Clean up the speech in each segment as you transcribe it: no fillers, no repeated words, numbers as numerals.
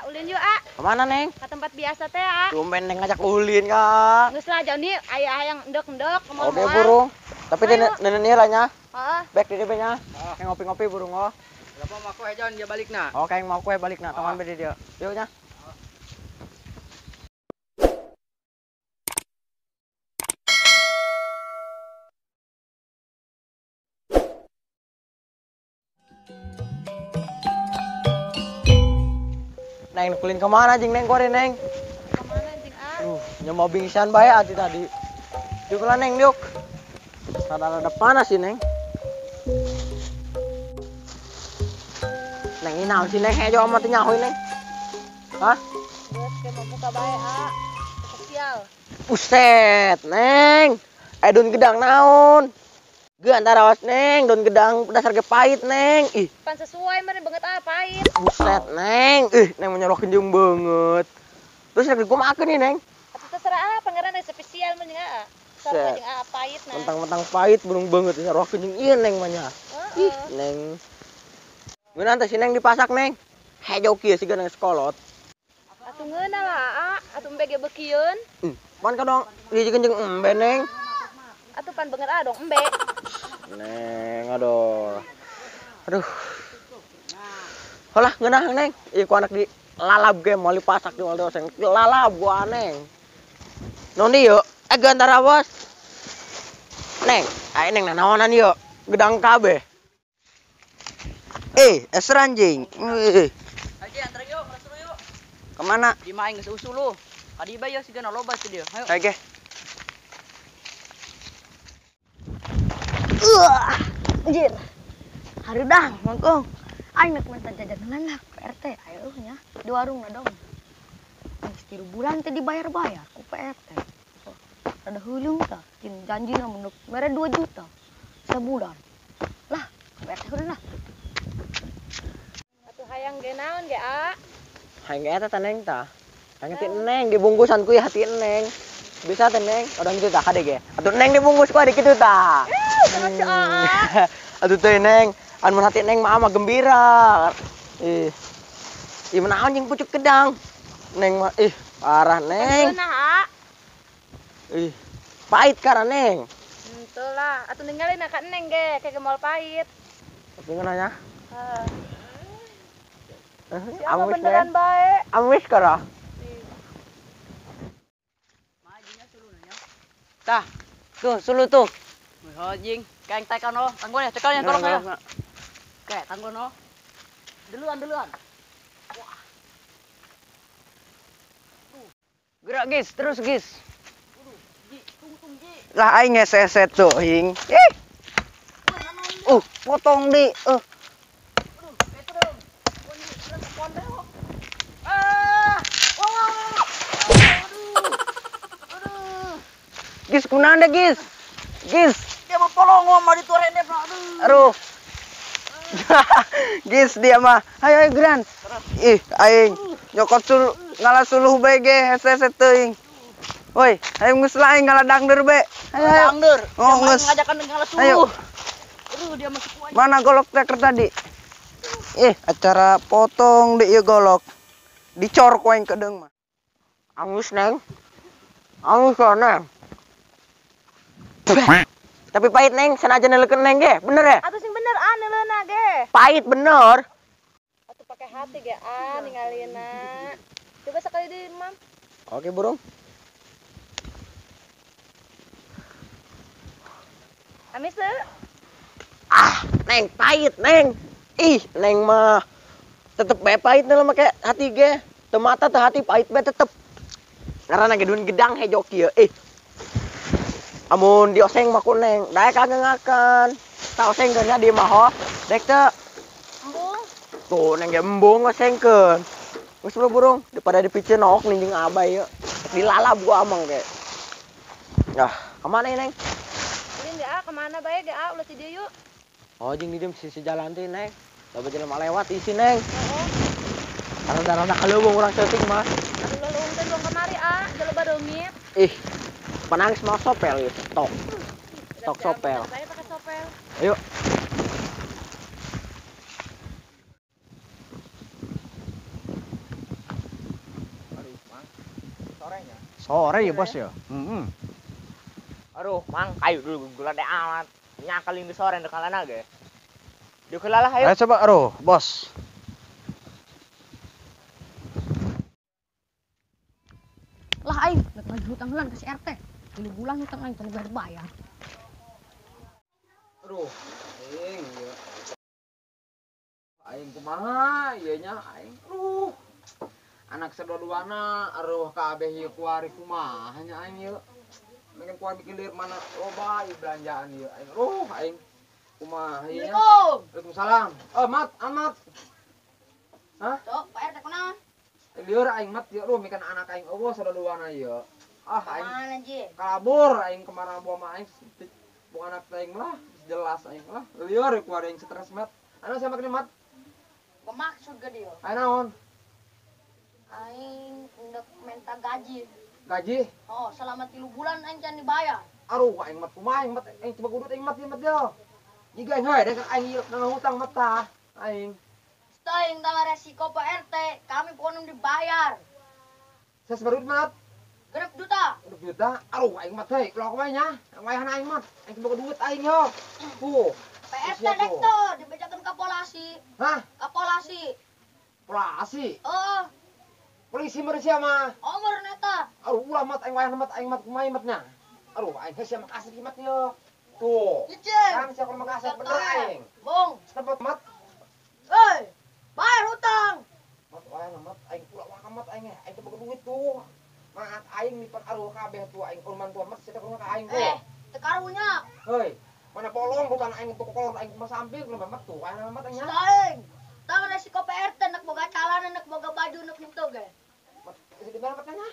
ulin yuk, A. Kemana, Neng? Ke tempat biasa teh, A. Tumben Neng ngajak ulin, Kak. Geus lah jauh nih, ayah yang endek-endek ke mall. Oke, burung. Tapi nenek nih lah nya. Heeh. Back di dia nya. Kayak ngopi-ngopi burung oh. Berapa mau aku aja dia balik nah. Oh, kayak mau kue balik nah, teman beda dia. Yuk nya. Neng, kulin kemana jing Neng kore Neng? Kemana jing, A? Nyoba bingsan bae ati tadi. Yuk lah Neng, yuk. Rada-rada panas sih Neng. Neng ini naon sih Neng? Hejo amat nyahoy Neng. Hah? Geus ke mau buka bae, A. Spesial. Buset, Neng. Daun gedang naon? Ge antara awas Neng, daun gedang dasar ge pahit Neng. Ih, Pan sesuai mah banget A, pahit. buset Neng. Neng menyolok kenjung banget. Terus lagi gua makan nih Neng. Atuh terserah A, pangeran ada spesial mah jeung A. Sarua jeung A pahit nah. Mentang-mentang pahit burung banget sarua kenjung ieu Neng mah nya. Ih, Neng. Ngeunaan teh si Neng dipasak Neng. Hejo kieu siga Neng sekolot. Atuh ngeuna lah A, atuh embege beukieun. Pan kadang di kenjung embe Neng. Atuh pan beungeut A dong embe. Neng, aduh. Aduh. Halah ngeunah Neng. Ieu ku anak di lalab ge mau dipasak di dosen. Lalab gua Neng. Non ieu antara bos. Neng, ayo Neng naonan ieu? Gedang kabeh. Anjing. Aja antar yuk, masuk yuk. Kemana? Di main geus usul lu. Kadi bae ya sigana loba teh dia. Ayo. Oke. Anjir. Harudang, mangkong. Aing nak minta jajanan lah PRT. Ayo nya di warung dong. Geus 3 bulan teh dibayar-bayar ku PRT. So, ada hulung tah, janji na menuk mere 2 juta sebulan. Lah, PRT udah lah. Atuh hayang ge naon ge A? Hayang eta teh Neng tah. Hayang ti Neng dibungkusan ku hati Neng. Bisa teh Neng, odang kitu tah kade ge. Atuh Neng dibungkus ku ade kitu tah. Sangat si A. Aduh teh Neng, anu hati Neng mah gembira. Ih menaon jeung pucuk gedang. Neng mah parah Neng. Ngeunah A. Pahit karena Neng. Henteu lah, atuh ninggalin ka Neng ge, ke mall pahit. Tapi nanya. Heeh. Siapa Amus beneran Neng. bae? Amus kara. Majinya sulu nanya. Tah. Tuh, sulu tuh. Wih, jing. Kayak tekan no. Tangguh ya, cekal yang tolong ya. Oke, tangguh no. Duluan. Gerak guys, terus guys. Tunggu, Ji. Lah aing ngeseset tuh hing. Potong di. Gis kunanda gis. Gis. Dia mau polong mau dituarin deh, Aduh. Gis dia mah. Ayo Gran. Aing nyokot ngalah suluh BG heset teuing. Woi, ayo geus lain ngalah dangder be. Ayo. Dangder. Oh, geus. Ngajakan dengan suruh. Ayo. Aduh, dia masuk kuat. Mana golok teker tadi? Acara potong di ieu golok. Dicor ku aing kedeung mah. Angus Neng. Angus kok Neng. Tapi pahit Neng, senajan neulekeun Neng ge. Bener ya? Atuh sing bener A neuleuna ge. Pahit bener. Atuh pakai hati ge A ningalina. Coba sekali di Mam. Oke, burung. Amis teu? Neng, pahit, Neng. Neng mah tetep bae pahit nih make hati ge. Teu mata teu hati pahit bae tetep. Karena gedun gedang hejo kieu. Amun dioseng mah ku Neng, daek kagak ngakan. Ta oseng geuna di mah ho. Dek teu. Embung. Tuh Neng ge embung osengkeun. Geus burung, daripada dipiceun nok ninjing abay yeuh. Dilalap gua amang ge. Nah, kemana ya Neng? Ulin ge A kemana bae ge A ulah ti dieu yuk. Oh, jeung di dieu sisi jalan teh Neng. Loba jelema lewat isi Neng. Heeh. Karena kaleuweung urang ceuting mah. Atuh leuleung teh dong kamari A, jaloba deumit. Penangis mau sopel ya, stok sopel. Saya pakai sopel. Ayo. sorenya. Sore ya bos ya. Aduh, mang kayu dulu gula deh amat. Nyakalin di sore ndekalan aja. Di kelalah ayo. Ayo coba aduh bos. Lah aing, lagi hutang heula ke si RT. 3 bulan hutang aing teu bayar. Aduh, aing ya. Aing kumaha ieu nya aing. Aduh. Anak sadoduana aruh kabeh ieu kuari kumaha nya aing ieu. Mungkin kuari bikin lir mana loba ieu belanjaan ieu aing. Aduh, aing kumaha ieu nya. Waalaikumsalam. Mat, amat. Hah? Cok, Pak RT kunaon? Lieur aing mat ieu aduh mikeun anak aing eueuh sadoduana ieu. Ah aing Mana ji? kalabur aing kemana buah mah aing bukan anak aing lah jelas aing lah lieur kuari aing stres mat. Anu siapa kene mat? Bermaksud gede yo. Aing naon? Aing hendak minta gaji. Gaji? Oh, selama 3 bulan aing can dibayar. Aduh aing mat kumaha aing mat aing coba kudut aing mat ieu mat yo. Jiga aing hae dengan aing ieu nang hutang mat tah aing. Aing tangga resiko Pak RT, kami pokoknya dibayar. Saya sebarut mat. 6 juta. 6 juta. Aduh aing mat heuy kulo we nya. Wayahan aing mat. Aing coba duit aing yo. Tuh. Pak RT Siap, dek tuh. tuh, dibejakan ke polisi. Hah? Kapolasi. Polisi. Oh, Polisi meureun sia mah. omor neta. Aduh ulah mat aing wayahan mat aing mat kumaha mat nya. Aduh aing sia makasih mat yo. Tuh. Cicing. Kan sia kudu makasih bener aing. Bung, Tempat mat. hei, bayar hutang. Mat wayahan mat aing ulah wayahan mat aing aing coba duit tuh. Maat aing lipat aruh kabeh tuh aing urman tuh mat sia kudu ka aing tuh. Tekarunya. Heuy, mana polong bukan aing untuk kolor aing mah samping lu mat tuh wayahan mat aing nya. Aing. Tangga resiko Pak RT nak boga calana, nak boga baju, nak gitu ge. Mat di mana mat nya?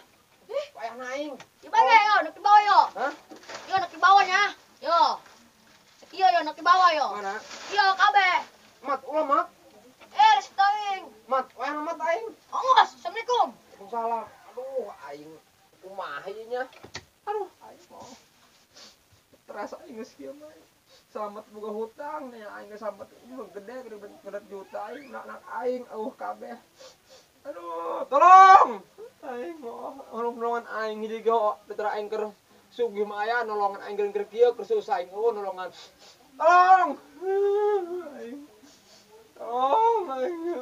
Wayahan aing. Di bawah yo, nak di bawah yo. Hah? Yo, nak di bawahnya. Yo. Iya yo, nak di bawah yo. Mana? Yo, kabeh. Mat ulah mat. Resiko aing. Mat wayahan mat aing. Ongos, Assalamualaikum. Waalaikumsalam. Aduh aing kumaha ieu nya. Aduh aing mau. Terasa aing geus kieu mah. Selamat boga hutang nya aing geus sambat gede gede juta aing nak aing kabeh. Aduh, tolong. Aing mau nolongan aing hiji go teu aing keur sugih mah aya nolongan aing keur kieu keur susah aing nolongan. Tolong. Aing. Tolong aing.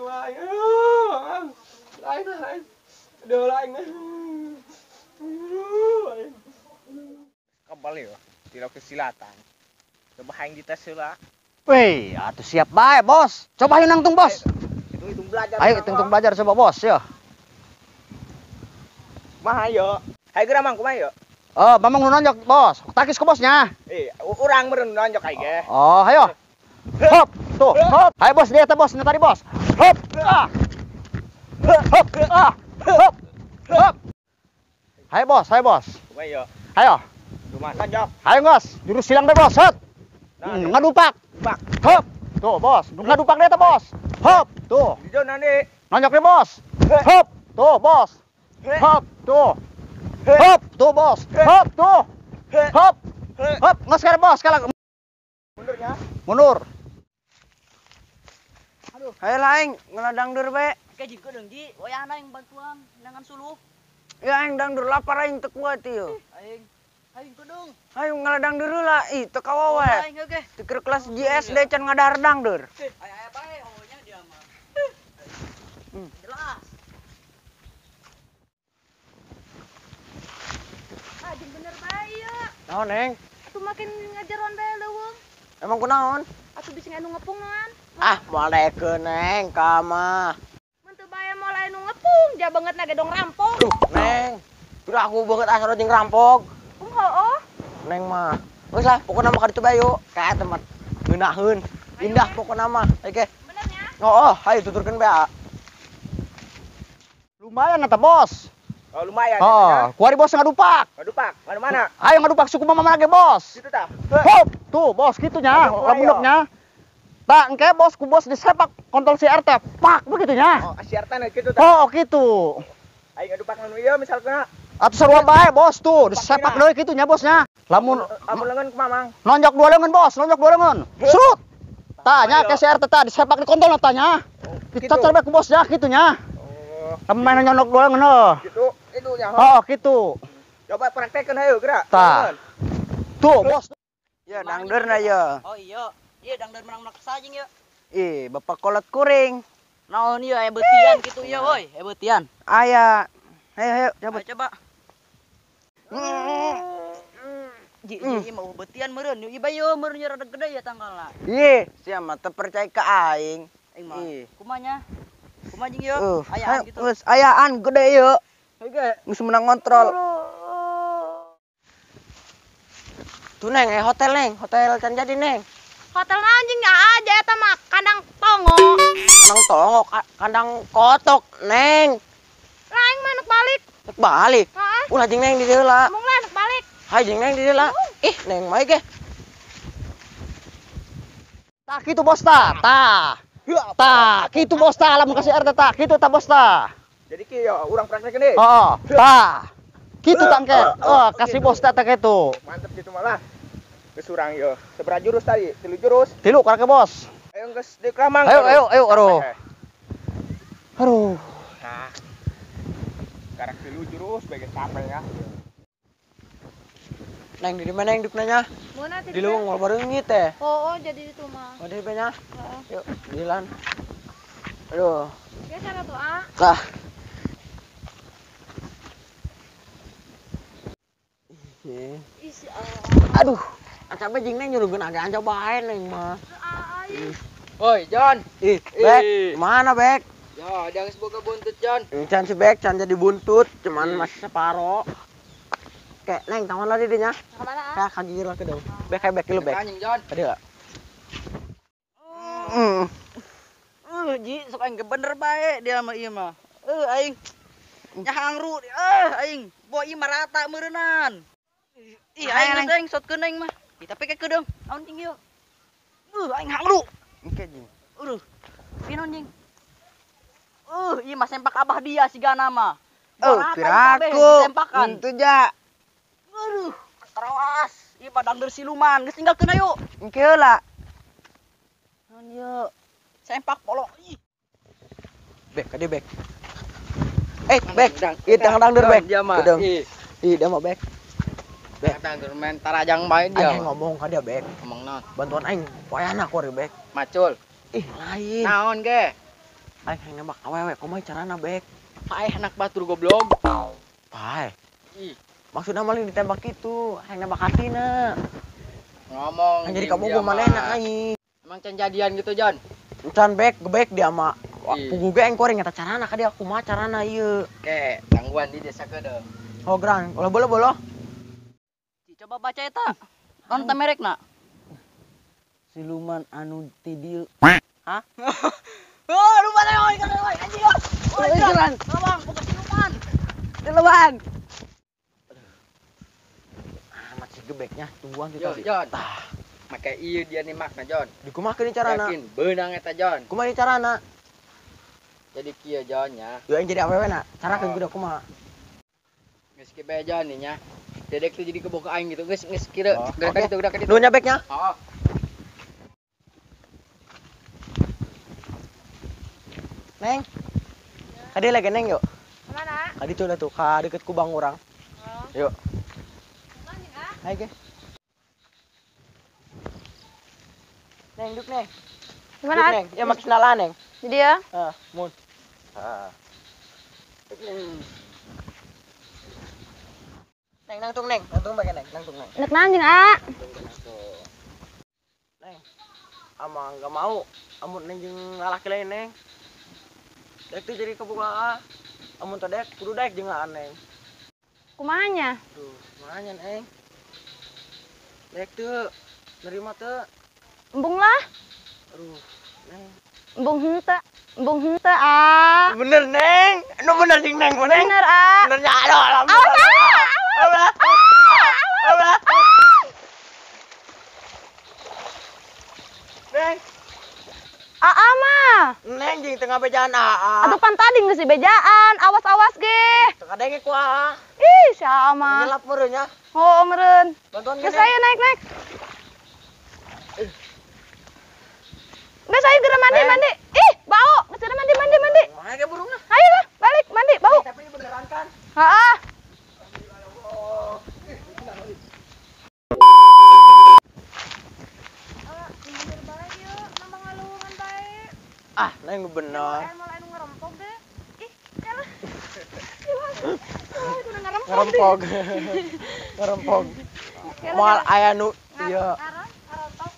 Aing. Aduh aing. Aing. Kabal yo. Tidak kesilatan. Coba aing dites heula. Weh, atuh siap bae bos. Coba ayo nangtung bos. Hitung belajar. Ayo hitung belajar coba bos ya. Kumaha yo? Hayu geura mang kumaha yo? Oh, Bambang nu nonjok bos. Takis ke bosnya. Urang meureun nonjok aing ge. Oh, ayo. Hop, tuh, hop. Ayo bos, dia bos, nu tadi bos. Hop. Ah. Hop. Ah. Hop. Hop. Ayo bos, ayo bos. Kumaha yo? Ayo. Kumaha nonjok? Ayo bos, jurus silang deh bos. Hop. Ngadupak. Pak. Hop. Tuh bos, ngadupak dia bos. Hop. Tuh. Di zona nih. Nonjok deh bos. Hop. Tuh bos. Hop. Tuh. Hop. Tuh bos. Hop. Tuh. Hop. Hop. Nggak sekarang bos, sekarang. Mundur ya. Mundur. Hayu laing ngeladang dur we. Kayak jingko dong ji, wayahna yang bantuan dengan suluh. Ya aing dang dur lapar aing teu kuat ieu. Aing jingko dong. Hayu ngaladang dur lah ih teu kawawe. Aing oke. Teu keur kelas JSD can ngadardang dur. Aya bae ohnya dia mah. Jelas. Jeung bener bae ya. Naon neng? Atuh makin ngajaron bae leuweung. Emang kunaon? Atuh bisa anu ngepung naon? Ah, moalekeun neng ka mah. Mun teu bae moal anu ngepung, dia banget na gedong rampok. Duh, neng. Udah aku banget asal jeung rampok. Heuh. Neng mah. Geus lah, pokona mah kaditu bae yuk. Kae tempat ngeunaheun. Indah pokona mah. Oke. Benernya? Oh, hayu tuturkeun bae. Lumayan eta bos. Oh lumayan. Oh, kuari bos ngadupak. Aduh Pak, mana-mana? Ayo ngadupak suku mama lagi bos. Situ tah. Hop, tuh bos gitunya, lamunduknya. Tak engke bos ku bos disepak kontol si RT. Pak begitunya. Oh, asiartan gitu tah. Oh, gitu. Aing ngadupak anu ieu misalkan. Atuh sarua bae bos tuh, disepak deui gitunya bosnya. Lamun Leungeun kumaha Mang? nonjok dua leungeun bos, nonjok dua leungeun. Surut. Tanya ke si RT tah disepak di kontol tanya. Kita coba ku bosnya gitunya. Oh, Lamun main nyonok dua leungeun heuh. gitu. tidurnya. Oh, gitu. Coba praktekkan ayo, gerak. Tah. Tuh, bos. Ya dangder na ya. Oh iya. Iya dangder menang-menang kesajing ya. Ih, bapak kolot kuring. Naon ieu ebetian gitu ya, woi, ebetian. Aya. Ayo cabut. Ayo coba. Ji mau betian meureun, ieu bayo meureun rada gede ya tanggalna. Ih, sia mah teu percaya ke aing. Aing mah. Ih. Kumanya? Kumajing yeuh. Ayaan gitu. Geus ayaan gede yeuh. Oke. Geus menang kontrol. Tuh Neng, hotel Neng, hotel can jadi Neng. Hotel anjing ya aja eta mah kandang tongo. Kandang tongo, kandang kotok Neng. Lain mah anak balik. Nek balik. Heeh. Ulah jeung Neng di dieu lah. Mung lah anak balik. Hai jeung Neng di dieu lah. Ih, Neng mah ge. Tah kitu bos tah. Tah. Tah, kitu bos tah lamun kasih RT tah. Kitu tah bos tah. Jadi kieu urang praktekkeun deui. Oh, tah. Kitu tangke. Oh, kasih bos tah gitu. Mantep gitu malah. Geus urang ieu. Sabaraha jurus tadi? 3 jurus. 3 karake bos. Ayo geus di keramang. Ayo, aduh. Aduh. Nah. Sekarang 3 jurus bagian capek ya. Neng di mana Neng dukna Mana Di luwung mau bareungit teh. Oh, jadi itu mah. Oh, di banyak. Yuk, dilan. Aduh. Ya cara tuh ah. Tah. Isi Aduh. Acabe jeung Neng nyuruhkeun agak anca bae Neng mah. Oi, John. Ih, Bek, mana Bek? Ya, jangan semoga buntut, John. Can si Bek, can jadi buntut, cuman masih separo. Kayak Neng, tangan lah di dinya. Kemana ah? Kayak kagir lah ke dong. Bek, kayak Bek lu Bek. Anjing, John. Ada gak? Ji sok aing bener bae dia mah ieu mah. Aing nyahangru. Aing boy ieu mah rata meureunan. Ih, aing geus aing sotkeun aing mah. Tapi kayak kedeung. Naon ting ieu? Aing hangru. Engke jing. Pinon jing. Ieu mah sempak abah dia si Gana mah. Piraku. Sempakan. Itu ja. Tarawas. Ieu mah dangder siluman. Geus tinggalkeun ayo. Engke heula. Naon ieu? Sempak polong. Ih. Bek, kade Bek. Bek. Ieu dangder Bek. Dia mah. Kedong. Ih, Dia mah Bek. dangder main tarajang main dia. Aing ngomong ka dia Bek. Ngomong naon? Bantuan aing wayahna ku ari Bek. Macul. Ih, lain. Naon ge? Aing hayang nembak awewe, kumaha carana Bek? Paeh anak batur goblok. Pae. Ih, Maksudna maling ditembak itu, hayang nembak hatina. ngomong. Kan jadi dia kabogoh mah. manehna aing. Emang can jadian gitu, John? Can Bek, gebek dia mah. Ih. Pugu ge aing koreng eta carana ka dia kumaha carana ieu. Oke, gangguan di desa kedeng. Hograng, bola. Coba baca eta. Naon teh merekna? Siluman anu ti dieu. Hah? Lupa teh oi kan oi anjing. Oi jalan. Bang, bukan siluman. Siluman. Amat si gebeknya tungguan Yo, kita. John. Make ieu dia nih makna, John. Di kumaha keun carana? Yakin beunang eta, John. Kumaha carana? Jadi kieu, John nya. Yo aing jadi awewe na. Cara keun kudu kumaha? Geus kieu bae, John nih nya. Dedek tuh jadi keboga aing gitu. Geus kieu. Oh, Gerakan oke. itu, gerakan itu. Nunya Beknya. Oh. Neng. Kadi lagi Neng yuk. Kemana? Kadi tuh tuh ka deket ku bang urang. Yuk. Anjing ah. Hai ge. Neng duk Neng. Gimana? Duk, Neng. Ya makin kenalan Neng. Jadi ya. Mun. Duk, Neng. Neng nangtung Neng. Nangtung bae Neng. Nangtung Neng. Nek anjing ah. Neng. Ama enggak mau. Amun Neng jeung lalaki lain Neng. Dek tuh jadi kebuka. Amun teh dek kudu dek jeung Neng. Kumanya? Tuh, makanya Neng. Dek tuh nerima tuh. Embung lah. Aduh, Neng. Embung henteu ah. Bener Neng. Nu bener jeung Neng mah Neng. Bener ah. Benernya aduh Awas ah. Awas. Awas. Neng, Aa mah. Neng jeung tengah bejaan aa. Atuh pan tadi geus bejaan. Awas-awas ge. Teu kadenge ku aa. Ih, sia mah. Nyelap meureun nya. Oh, meureun. Bantuan Geus gini. saya naik. Geus saya geura mandi. Ih, bau. Geus mandi. Mah ge burungna. Ayo lah, balik mandi, bau. Tapi ini beneran kan? Heeh. Ah, neng bener. Malah anu ngerempok deh. Ih, elah. Udah ngerempok. Ngerempok. Ngerempok. Mal aya nu iya. Ngerempok.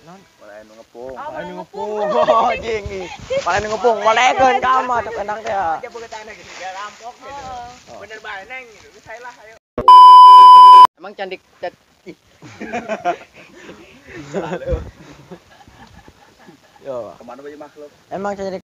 Non, Mulai nu ngepung. anu ngepung. Oh, jing. Paling ngepung, malekeun ka mah teu kenang teh. Aja begitu gitu, gak rampok gitu. Bener bae neng gitu. Saya lah ayo. Emang candik Yo, Kemana baju makhluk? emang candik